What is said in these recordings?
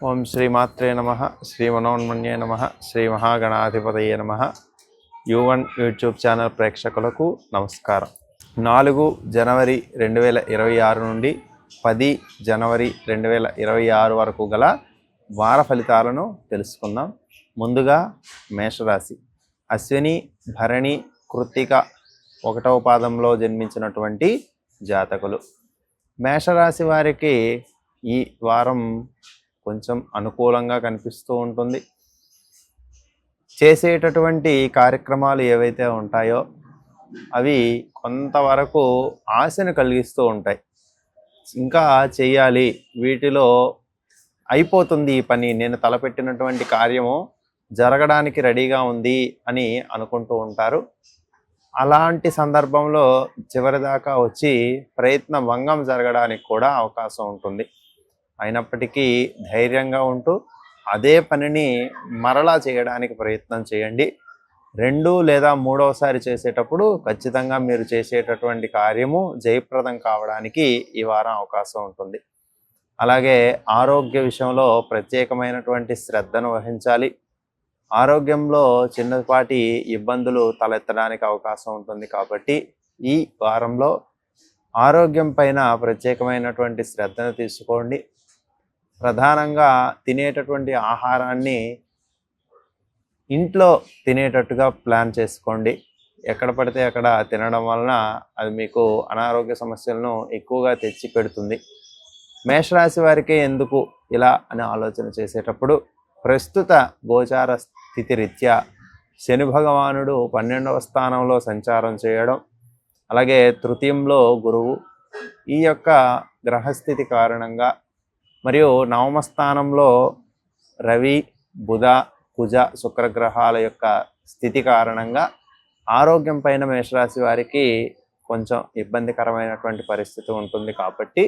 ఓం శ్రీమాత్రే నమ శ్రీ మనోన్మన్యే నమ శ్రీ మహాగణాధిపతయే నమ U1 యూట్యూబ్ ఛానల్ ప్రేక్షకులకు నమస్కారం. 4 జనవరి 2026 నుండి 10 జనవరి 2026 వరకు గల వార ఫలితాలను తెలుసుకుందాం. ముందుగా మేషరాశి, అశ్విని భరణి కృత్తిక 1వ పాదంలో జన్మించినటువంటి జాతకులు. మేషరాశి వారికి ఈ వారం కొంచెం అనుకూలంగా కనిపిస్తూ ఉంటుంది. చేసేటటువంటి కార్యక్రమాలు ఏవైతే ఉంటాయో అవి కొంతవరకు ఆశను కలిగిస్తూ ఉంటాయి. ఇంకా చేయాలి, వీటిలో అయిపోతుంది ఈ పని, నేను తలపెట్టినటువంటి కార్యము జరగడానికి రెడీగా ఉంది అని అనుకుంటూ ఉంటారు. అలాంటి సందర్భంలో చివరిదాకా వచ్చి ప్రయత్న భంగం జరగడానికి కూడా అవకాశం ఉంటుంది. అయినప్పటికీ ధైర్యంగా ఉంటూ అదే పనిని మరలా చేయడానికి ప్రయత్నం చేయండి. 2 లేదా 3వసారి చేసేటప్పుడు ఖచ్చితంగా మీరు చేసేటటువంటి కార్యము జయప్రదం కావడానికి ఈ వారం అవకాశం ఉంటుంది. అలాగే ఆరోగ్య విషయంలో ప్రత్యేకమైనటువంటి శ్రద్ధను వహించాలి. ఆరోగ్యంలో చిన్నపాటి ఇబ్బందులు తలెత్తడానికి అవకాశం ఉంటుంది. కాబట్టి ఈ వారంలో ఆరోగ్యం పైన ప్రత్యేకమైనటువంటి శ్రద్ధను తీసుకోండి. ప్రధానంగా తినేటటువంటి ఆహారాన్ని ఇంట్లో తినేటట్టుగా ప్లాన్ చేసుకోండి. ఎక్కడ పడితే అక్కడ తినడం వలన అది మీకు అనారోగ్య సమస్యలను ఎక్కువగా తెచ్చి పెడుతుంది. మేషరాశి వారికి ఎందుకు ఇలా అని ఆలోచన చేసేటప్పుడు ప్రస్తుత గోచార స్థితి రీత్యా శని భగవానుడు 12వ స్థానంలో సంచారం చేయడం, అలాగే తృతీయంలో గురువు, ఈ యొక్క గ్రహస్థితి కారణంగా మరియు 9వ స్థానంలో రవి బుధ కుజ శుక్రగ్రహాల యొక్క స్థితి కారణంగా ఆరోగ్యం పైన మేషరాశి వారికి కొంచెం ఇబ్బందికరమైనటువంటి పరిస్థితి ఉంటుంది. కాబట్టి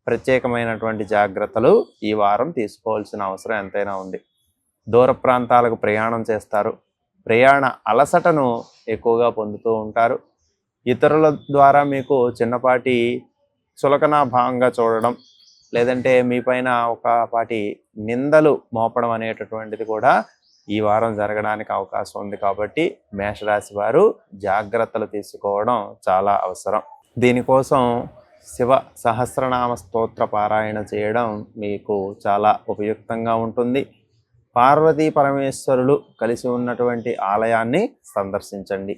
ప్రత్యేకమైనటువంటి జాగ్రత్తలు ఈ వారం తీసుకోవాల్సిన అవసరం ఎంతైనా ఉంది. దూర ప్రాంతాలకు ప్రయాణం చేస్తారు. ప్రయాణ అలసటను ఎక్కువగా పొందుతూ ఉంటారు. ఇతరుల ద్వారా మీకు చిన్నపాటి చులకన భావంగా చూడడం, లేదంటే మీ పైన ఒకపాటి నిందలు మోపడం అనేటటువంటిది కూడా ఈ వారం జరగడానికి అవకాశం ఉంది. కాబట్టి మేషరాశి వారు జాగ్రత్తలు తీసుకోవడం చాలా అవసరం. దీనికోసం శివ సహస్రనామ స్తోత్ర పారాయణ చేయడం మీకు చాలా ఉపయుక్తంగా ఉంటుంది. పార్వతీ పరమేశ్వరులు కలిసి ఉన్నటువంటి ఆలయాన్ని సందర్శించండి.